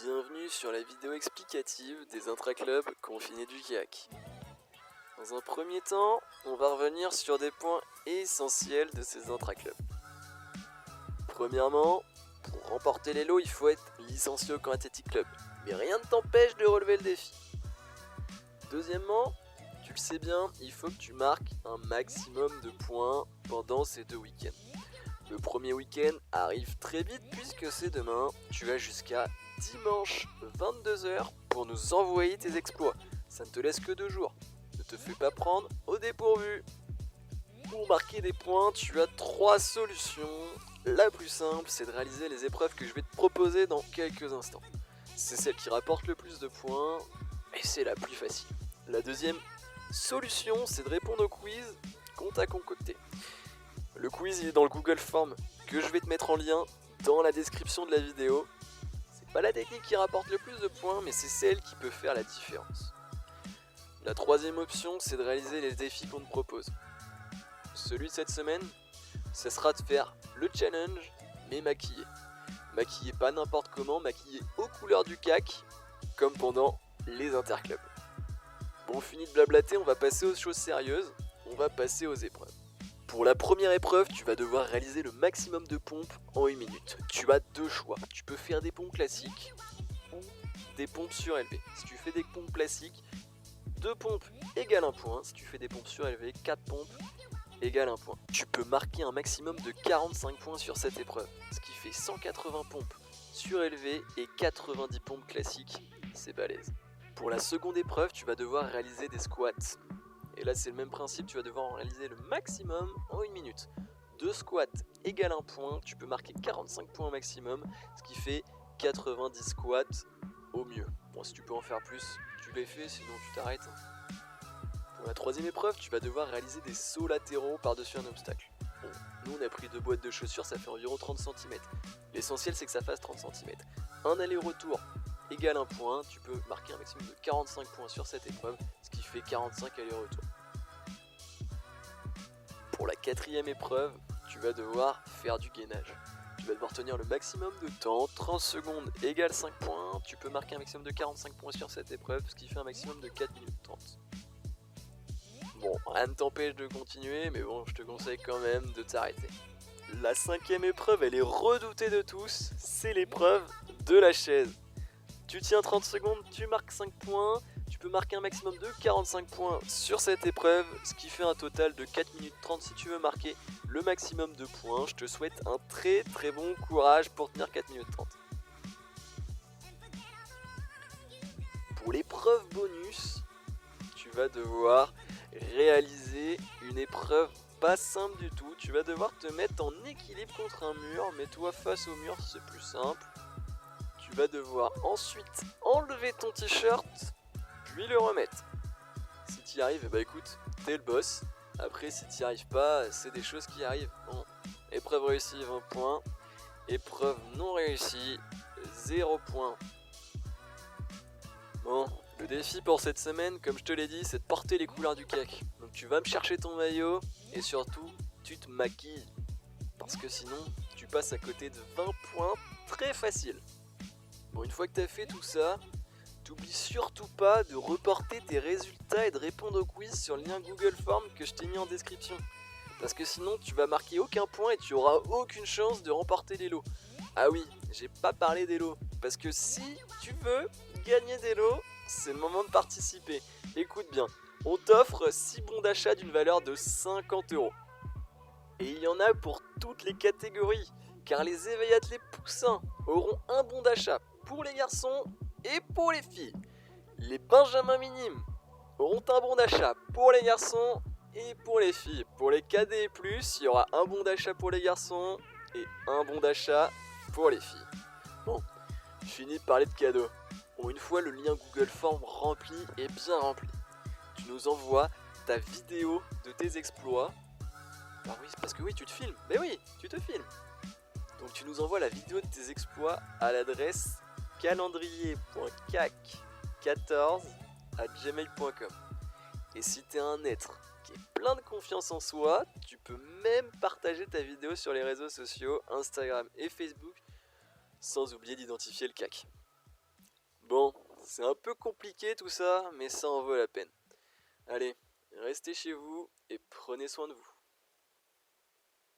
Bienvenue sur la vidéo explicative des intraclubs confinés du CAC. Dans un premier temps, on va revenir sur des points essentiels de ces intraclubs. Premièrement, pour remporter les lots, il faut être licencié au camp Athletic Club, mais rien ne t'empêche de relever le défi. Deuxièmement, tu le sais bien, il faut que tu marques un maximum de points pendant ces 2 week-ends. Le premier week-end arrive très vite puisque c'est demain, tu as jusqu'à dimanche 22h pour nous envoyer tes exploits. Ça ne te laisse que 2 jours. Ne te fais pas prendre au dépourvu. Pour marquer des points, tu as 3 solutions. La plus simple, c'est de réaliser les épreuves que je vais te proposer dans quelques instants. C'est celle qui rapporte le plus de points et c'est la plus facile. La deuxième solution, c'est de répondre au quiz qu'on t'a concocté. Le quiz il est dans le Google Form que je vais te mettre en lien dans la description de la vidéo. C'est pas la technique qui rapporte le plus de points, mais c'est celle qui peut faire la différence. La troisième option, c'est de réaliser les défis qu'on te propose. Celui de cette semaine, ce sera de faire le challenge, mais maquillé. Maquillé pas n'importe comment, maquillé aux couleurs du CAC, comme pendant les interclubs. Bon, fini de blablater, on va passer aux choses sérieuses, on va passer aux épreuves. Pour la première épreuve, tu vas devoir réaliser le maximum de pompes en 1 minute. Tu as 2 choix. Tu peux faire des pompes classiques ou des pompes surélevées. Si tu fais des pompes classiques, 2 pompes égale 1 point. Si tu fais des pompes surélevées, 4 pompes égale 1 point. Tu peux marquer un maximum de 45 points sur cette épreuve, ce qui fait 180 pompes surélevées et 90 pompes classiques. C'est balèze. Pour la seconde épreuve, tu vas devoir réaliser des squats. Et là c'est le même principe, tu vas devoir en réaliser le maximum en 1 minute. 2 squats égale 1 point, tu peux marquer 45 points au maximum, ce qui fait 90 squats au mieux. Bon, si tu peux en faire plus, tu les fais, sinon tu t'arrêtes. Pour la troisième épreuve, tu vas devoir réaliser des sauts latéraux par-dessus un obstacle. Bon, nous on a pris 2 boîtes de chaussures, ça fait environ 30 cm. L'essentiel c'est que ça fasse 30 cm. Un aller-retour égale 1 point, tu peux marquer un maximum de 45 points sur cette épreuve, ce qui fait 45 allers-retours. Pour la quatrième épreuve, tu vas devoir faire du gainage. Tu vas devoir tenir le maximum de temps, 30 secondes égale 5 points, tu peux marquer un maximum de 45 points sur cette épreuve, ce qui fait un maximum de 4 minutes 30. Bon, rien ne t'empêche de continuer, mais bon, je te conseille quand même de t'arrêter. La cinquième épreuve, elle est redoutée de tous, c'est l'épreuve de la chaise. Tu tiens 30 secondes, tu marques 5 points, tu peux marquer un maximum de 45 points sur cette épreuve, ce qui fait un total de 4 minutes 30 si tu veux marquer le maximum de points. Je te souhaite un très très bon courage pour tenir 4 minutes 30. Pour l'épreuve bonus, tu vas devoir réaliser une épreuve pas simple du tout. Tu vas devoir te mettre en équilibre contre un mur, mets-toi face au mur, c'est plus simple. Tu vas devoir ensuite enlever ton t-shirt, puis le remettre. Si tu y arrives, bah écoute, t'es le boss. Après, si tu n'y arrives pas, c'est des choses qui arrivent. Bon, épreuve réussie, 20 points. Épreuve non réussie, 0 points. Bon, le défi pour cette semaine, comme je te l'ai dit, c'est de porter les couleurs du CAC. Donc tu vas me chercher ton maillot et surtout, tu te maquilles. Parce que sinon, tu passes à côté de 20 points très facile. Bon, une fois que tu as fait tout ça, t'oublies surtout pas de reporter tes résultats et de répondre au quiz sur le lien Google Form que je t'ai mis en description. Parce que sinon, tu vas marquer aucun point et tu auras aucune chance de remporter les lots. Ah oui, j'ai pas parlé des lots. Parce que si tu veux gagner des lots, c'est le moment de participer. Écoute bien, on t'offre 6 bons d'achat d'une valeur de 50 €. Et il y en a pour toutes les catégories, car les éveils athlètes poussins auront un bon d'achat pour les garçons et pour les filles. Les benjamins minimes auront un bon d'achat pour les garçons et pour les filles. Pour les cadets et plus, il y aura un bon d'achat pour les garçons et un bon d'achat pour les filles. Bon, fini de parler de cadeaux. Bon, une fois le lien Google Form rempli et bien rempli, tu nous envoies ta vidéo de tes exploits. Ah oui, parce que oui, tu te filmes. Mais oui, tu te filmes. Donc tu nous envoies la vidéo de tes exploits à l'adresse calendrier.cac14@gmail.com. Et si t'es un être qui est plein de confiance en soi, tu peux même partager ta vidéo sur les réseaux sociaux, Instagram et Facebook, sans oublier d'identifier le CAC. Bon, c'est un peu compliqué tout ça, mais ça en vaut la peine. Allez, restez chez vous et prenez soin de vous.